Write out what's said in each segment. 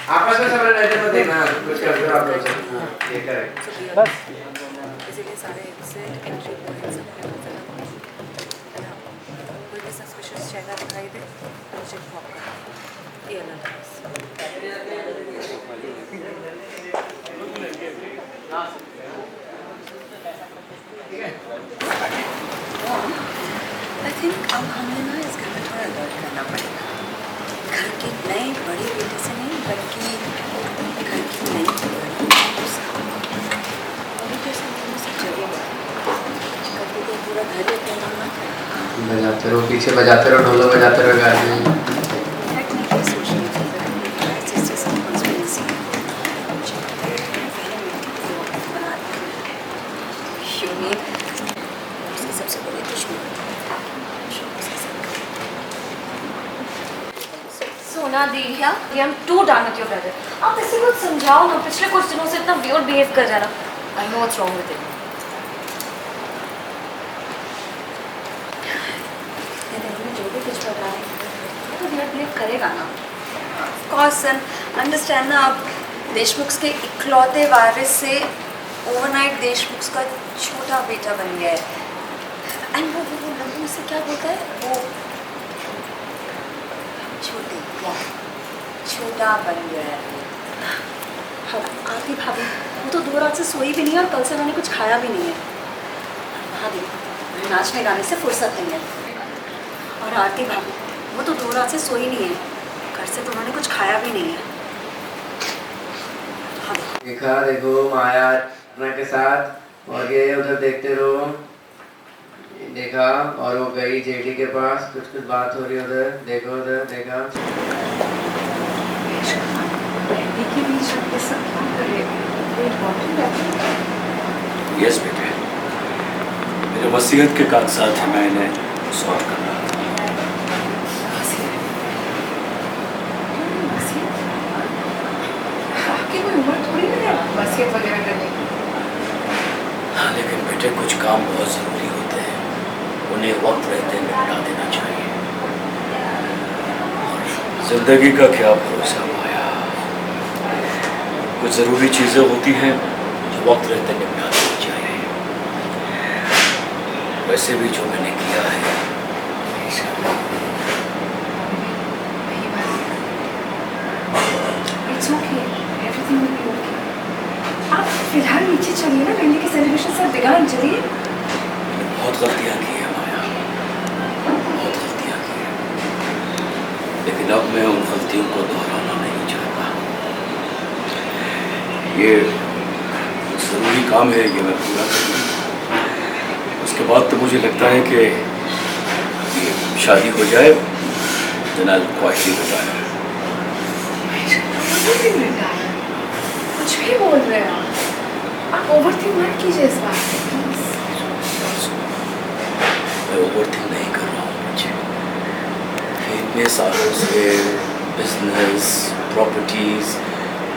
आपस में सब रहते तो देखना कुछ कर दो आप लोग ये करें बस इसीलिए सारे एग्जिट एंट्री पॉइंट्स अपने नजर है ना कोई भी सस्पिशियस चेहरा दिखाई दे तो चेक पॉप कर ये अलग आई थिंक अब हमें ना इस घर में थोड़ा अलर्ट करना पड़ेगा घर की नई बड़ी बेटी से नहीं बल्कि घर की नई अभी तो सब जगह कभी तो पूरा घर ही अपना ना बजाते रहो पीछे बजाते रहो ढोल बजाते रहो गाने टेक्निकली सोशली सबसे बड़ी दुश्मन सोना दी क्या I am too done with your brother आप ऐसे कुछ समझाओ ना पिछले कुछ दिनों से इतना वियर्ड बिहेव कर जा रहा I know what's wrong with it जो भी कुछ कर रहा है तो वियर्ड बिहेव करेगा ना ऑफ कोर्स एंड अंडरस्टैंड ना आप देशमुख के इकलौते वारिस से ओवरनाइट देशमुख का छोटा बेटा बन गया है एंड वो लंबू से क्या बोलता है वो छोटा बन गया है हाँ आती भाभी वो तो 2 रात से सोई भी नहीं है और कल से मैंने कुछ खाया भी नहीं है भाभी नाचने गाने से फुर्सत नहीं है और आरती भाभी वो तो 2 रात से सोई नहीं है घर से तो उन्होंने कुछ खाया भी नहीं है हाँ देखा देखो माया के साथ और ये उधर देखते रहो देखा और वो गई जेठी के पास कुछ बात हो रही उधर देखो उधर देखा यस बेटे मेरे वसीयत के कागजात हैं मैं इन्हें सॉल्व कर रहा हूँ आपकी कोई उम्र थोड़ी नहीं है वसीयत वगैरह करने की हाँ लेकिन बेटे कुछ काम बहुत ज़रूरी होते हैं उन्हें वक्त रहते निपटा देना चाहिए और जिंदगी का क्या भरोसा माया कुछ ज़रूरी चीज़ें होती हैं जो वक्त रहते निपटा देनी चाहिए वैसे भी जो मैंने किया है It's okay. Everything will be okay. आप फिलहाल नीचे चलिए ना मेहंदी के सेलिब्रेशन से बिगाड़ चलिए बहुत गलतियाँ की हैं माया बहुत गलतियाँ की हैं लेकिन अब मैं उन गलतियों को दोहराना नहीं चाहता ये ज़रूरी काम है ये मैं पूरा करूँ उसके बाद तो मुझे लगता है कि ये शादी हो जाए जनाल क्वाइटली होता है कुछ भी बोल रहे हैं आप ओवरथिंक मत कीजिए इस बात पे मैं ओवरथिंक नहीं कर रहा हूँ मुझे इतने सालों से बिजनेस प्रॉपर्टीज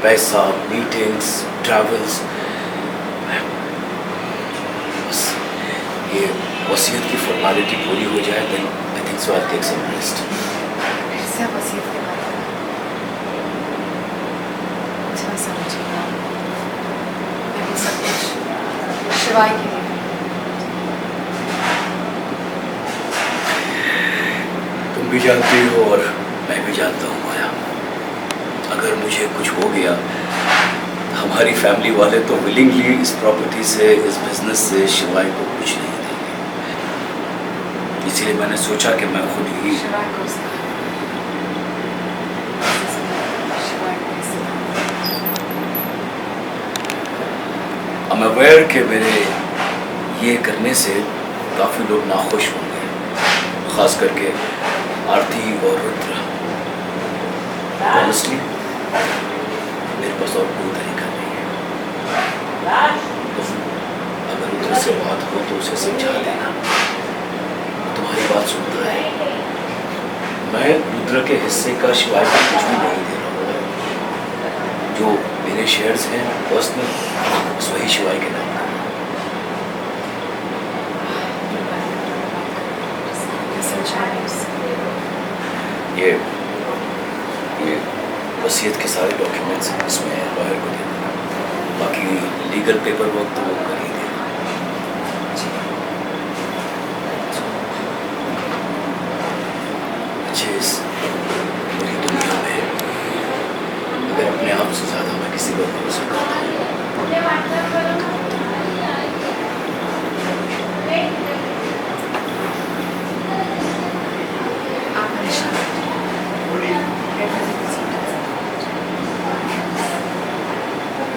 पैसा मीटिंग्स ट्रैवल्स बस ये वसीयत की फॉर्मेलिटी पूरी हो जाए then I think so I take some rest ऐसा वसीयत के बारे में अच्छा समझिएगा मैं भी सब कुछ शिवाय के लिए तुम भी जानती हो और मैं भी जानता हूँ माया अगर मुझे कुछ हो गया हमारी फैमिली वाले तो विलिंगली इस प्रॉपर्टी से इस बिजनेस से शिवाय को कुछ नहीं देंगे इसीलिए मैंने सोचा कि मैं खुद ही शिवाय को I'm aware कि मेरे ये करने से काफ़ी लोग नाखुश होंगे ख़ास करके आरती और रुद्र ऑनेस्टली मेरे पास और कोई तरीका नहीं है तो अगर रुद्र से बात हो तो उसे समझा देना तुम्हारी बात सुनता है मैं रुद्र के हिस्से का शिवाय को कुछ भी नहीं दे रहा हूँ जो मेरे शेयर्स हैं पर्सनल बस वही शिवाय के नाम करना। ये वसीयत के सारे डॉक्यूमेंट्स इसमें लॉयर को दे देना, बाकी लीगल पेपर वर्क तो वो कर ही देना। अच्छे इस पूरी दुनिया में अगर अपने आप से ज़्यादा मैं किसी पर भरोसा करता हूँ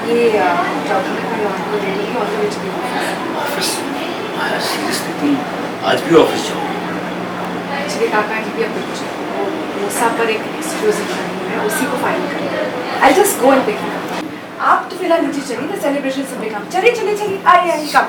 ये डॉक्यूमेंट मैं आपको दे दूँगी और भेज दूँगी। ऑफिस आया सीरियसली तुम आज भी ऑफिस जाओ? एक्चुअली काका जी भी अपने वो सब पर एक एक्सक्लूसिव है, उसी को फाइल करें। I just go and pick. आप तो फिलहाल नीचे चलिए, द सेलिब्रेशन सब भी काम। चलिए चलिए चलिए, आइए आइए, कम।